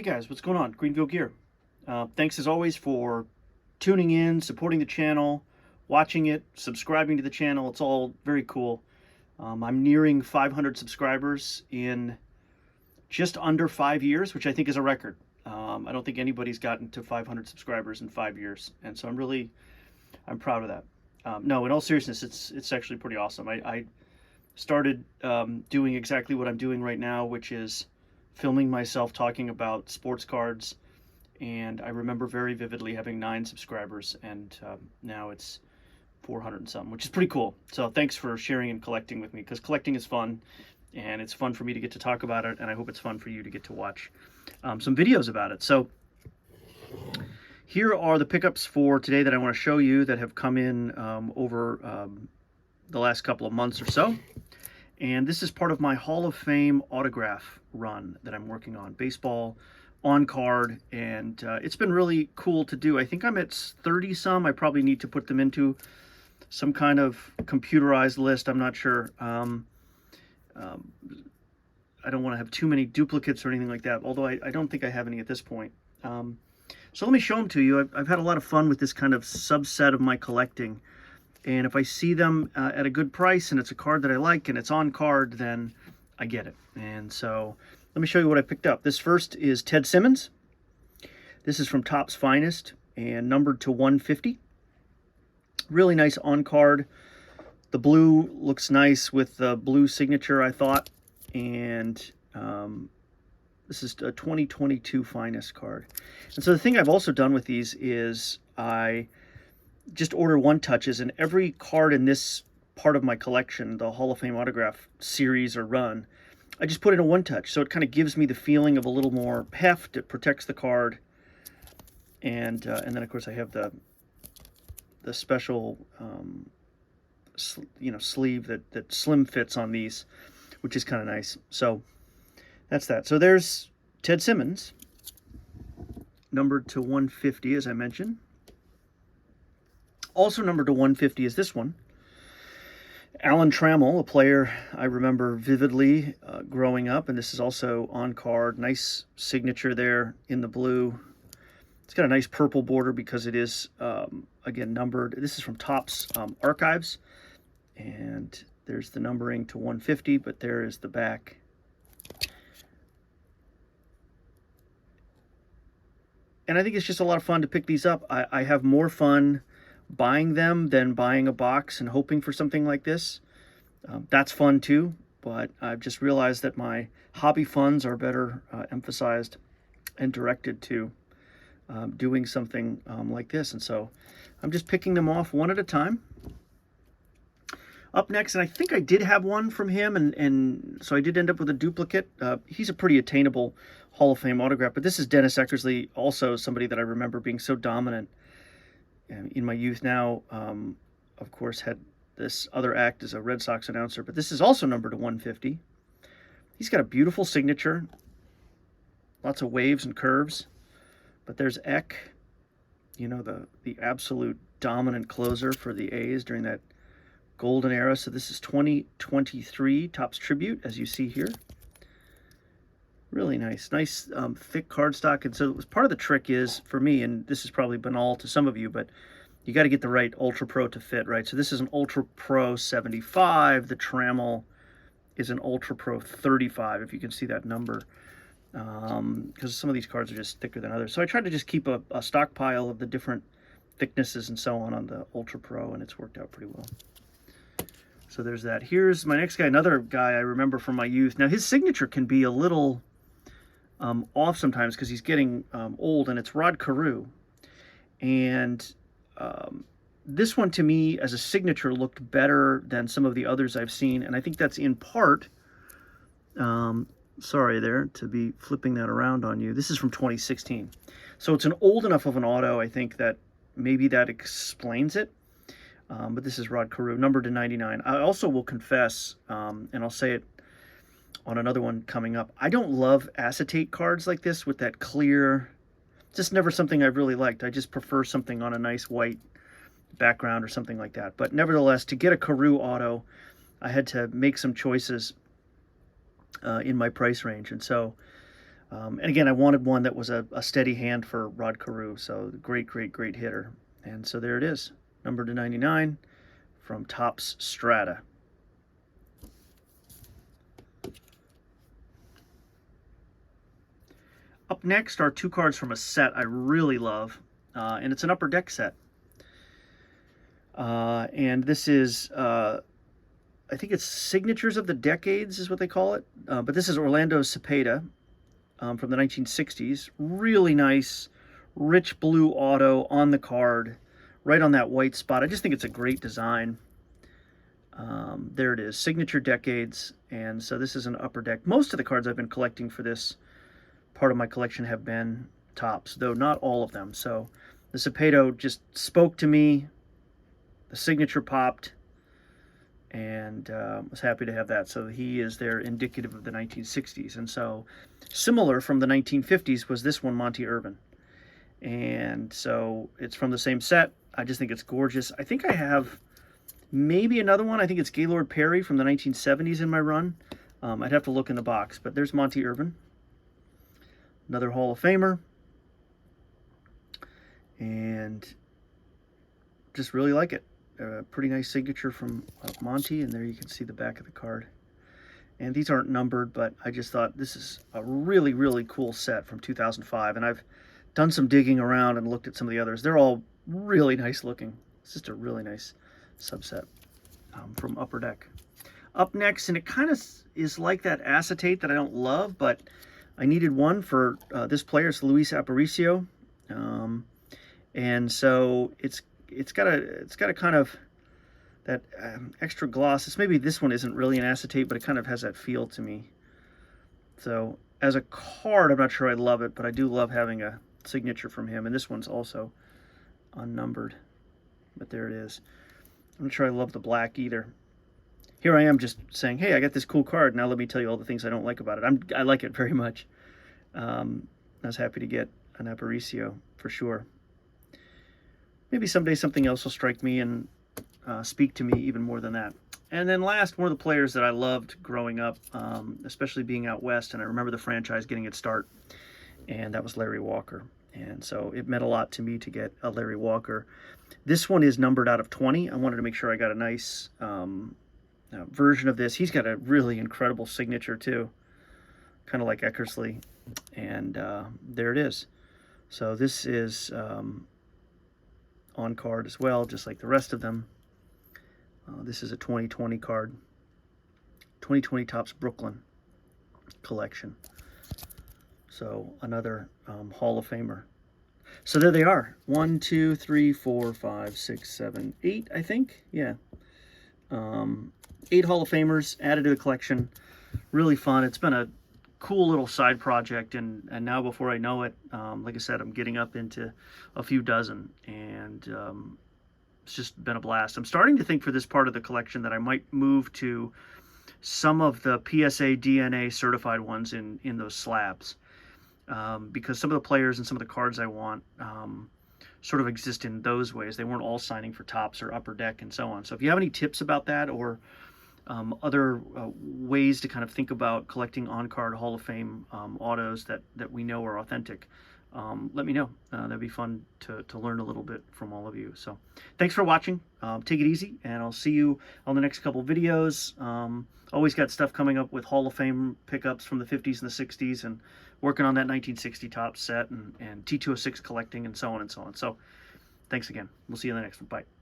Hey guys, what's going on? Greenville Gear. Thanks as always for tuning in, supporting the channel, watching it, subscribing to the channel. It's all very cool. I'm nearing 500 subscribers in just under 5 years, which I think is a record. I don't think anybody's gotten to 500 subscribers in 5 years, and so I'm proud of that. No, in all seriousness, it's actually pretty awesome. I started doing exactly what I'm doing right now, which is filming myself talking about sports cards, and I remember very vividly having 9 subscribers, and now it's 400 and something, which is pretty cool. So thanks for sharing and collecting with me, because collecting is fun, and it's fun for me to get to talk about it, and I hope it's fun for you to get to watch some videos about it. So here are the pickups for today that I want to show you that have come in over the last couple of months or so. And this is part of my Hall of Fame autograph run that I'm working on. Baseball, on card, and it's been really cool to do. I think I'm at 30 some. I probably need to put them into some kind of computerized list. I'm not sure. I don't want to have too many duplicates or anything like that, although I don't think I have any at this point. So let me show them to you. I've had a lot of fun with this kind of subset of my collecting. And if I see them at a good price and it's a card that I like and it's on card, then I get it. And so let me show you what I picked up. This first is Ted Simmons. This is from Topps Finest and numbered to 150. Really nice on card. The blue looks nice with the blue signature, I thought. And this is a 2022 Finest card. And so the thing I've also done with these is I just order one touches, and every card in this part of my collection, the Hall of Fame autograph series or run, I just put in a one touch, so it kind of gives me the feeling of a little more heft. It protects the card, and then of course I have the special sleeve that slim fits on these, which is kind of nice. So that's that. So there's Ted Simmons, numbered to 150, as I mentioned. Also numbered to 150 is this one. Alan Trammell, a player I remember vividly growing up, and this is also on card. Nice signature there in the blue. It's got a nice purple border because it is, again, numbered. This is from Topps Archives, and there's the numbering to 150, but there is the back. And I think it's just a lot of fun to pick these up. I have more fun buying them than buying a box and hoping for something like this. That's fun too, but I've just realized that my hobby funds are better emphasized and directed to doing something like this. And so I'm just picking them off one at a time. Up next, and I think I did have one from him, and so I did end up with a duplicate. He's a pretty attainable Hall of Fame autograph, but this is Dennis Eckersley, also somebody that I remember being so dominant in my youth. Now, of course, had this other act as a Red Sox announcer, but this is also numbered to 150. He's got a beautiful signature, lots of waves and curves, but there's Eck, you know, the absolute dominant closer for the A's during that golden era. So this is 2023 Topps Tribute, as you see here. Really nice, thick cardstock. And so it was part of the trick is, for me, and this is probably banal to some of you, but you got to get the right Ultra Pro to fit, right? So this is an Ultra Pro 75. The Trammell is an Ultra Pro 35, if you can see that number, because some of these cards are just thicker than others. So I tried to just keep a stockpile of the different thicknesses and so on the Ultra Pro, and it's worked out pretty well. So there's that. Here's my next guy, another guy I remember from my youth. Now his signature can be a little off sometimes because he's getting old, and it's Rod Carew. And this one to me as a signature looked better than some of the others I've seen, and I think that's in part, sorry there to be flipping that around on you. This is from 2016. So it's an old enough of an auto, I think, that maybe that explains it. But this is Rod Carew, numbered to 99. I also will confess, and I'll say it on another one coming up, I don't love acetate cards like this with that clear. Just never something I've really liked. I just prefer something on a nice white background or something like that. But nevertheless, to get a Carew auto, I had to make some choices in my price range. And so And again, I wanted one that was a steady hand for Rod Carew. So great, great, great hitter. And so there it is, number to 99 from Topps Strata. Up next are 2 cards from a set I really love, and it's an Upper Deck set. And this is, I think it's Signatures of the Decades is what they call it. But this is Orlando Cepeda from the 1960s. Really nice, rich blue auto on the card, right on that white spot. I just think it's a great design. There it is, Signature Decades. And so this is an Upper Deck. Most of the cards I've been collecting for this part of my collection have been Topps, though not all of them. So the Cepeda just spoke to me. The signature popped, and was happy to have that. So he is there indicative of the 1960s. And so similar from the 1950s was this one, Monty Irvin. And so it's from the same set. I just think it's gorgeous. I think I have maybe another one. I think it's Gaylord Perry from the 1970s in my run. I'd have to look in the box, but there's Monty Irvin. Another Hall of Famer. And just really like it. Pretty nice signature from Monty, and there you can see the back of the card. And these aren't numbered, but I just thought this is a really, really cool set from 2005. And I've done some digging around and looked at some of the others. They're all really nice looking. It's just a really nice subset from Upper Deck. Up next, and it kind of is like that acetate that I don't love, but I needed one for this player. It's Luis Aparicio, and so it's got a kind of that extra gloss. It's maybe this one isn't really an acetate, but it kind of has that feel to me. So as a card, I'm not sure I love it, but I do love having a signature from him. And this one's also unnumbered, but there it is. I'm not sure I love the black either. Here I am just saying, hey, I got this cool card. Now let me tell you all the things I don't like about it. I like it very much. I was happy to get an Aparicio for sure. Maybe someday something else will strike me and speak to me even more than that. And then last, one of the players that I loved growing up, especially being out west, and I remember the franchise getting its start, and that was Larry Walker. And so it meant a lot to me to get a Larry Walker. This one is numbered out of 20. I wanted to make sure I got a nice version of this. He's got a really incredible signature too, kind of like Eckersley. And there it is. So this is on card as well, just like the rest of them. This is a 2020 card. 2020 Topps Brooklyn collection. So another Hall of Famer. So there they are. 1, 2, 3, 4, 5, 6, 7, 8, I think. Yeah. 8 Hall of Famers added to the collection. Really fun. It's been a cool little side project, and now before I know it, like I said, I'm getting up into a few dozen, and it's just been a blast. I'm starting to think for this part of the collection that I might move to some of the PSA DNA certified ones in those slabs, because some of the players and some of the cards I want sort of exist in those ways. They weren't all signing for Topps or Upper Deck and so on. So if you have any tips about that, or other ways to kind of think about collecting on-card Hall of Fame autos that we know are authentic, let me know. That'd be fun to learn a little bit from all of you. So thanks for watching. Take it easy, and I'll see you on the next couple videos. Always got stuff coming up with Hall of Fame pickups from the 50s and the 60s, and working on that 1960 Topps set, and T206 collecting, and so on and so on. So thanks again. We'll see you in the next one. Bye.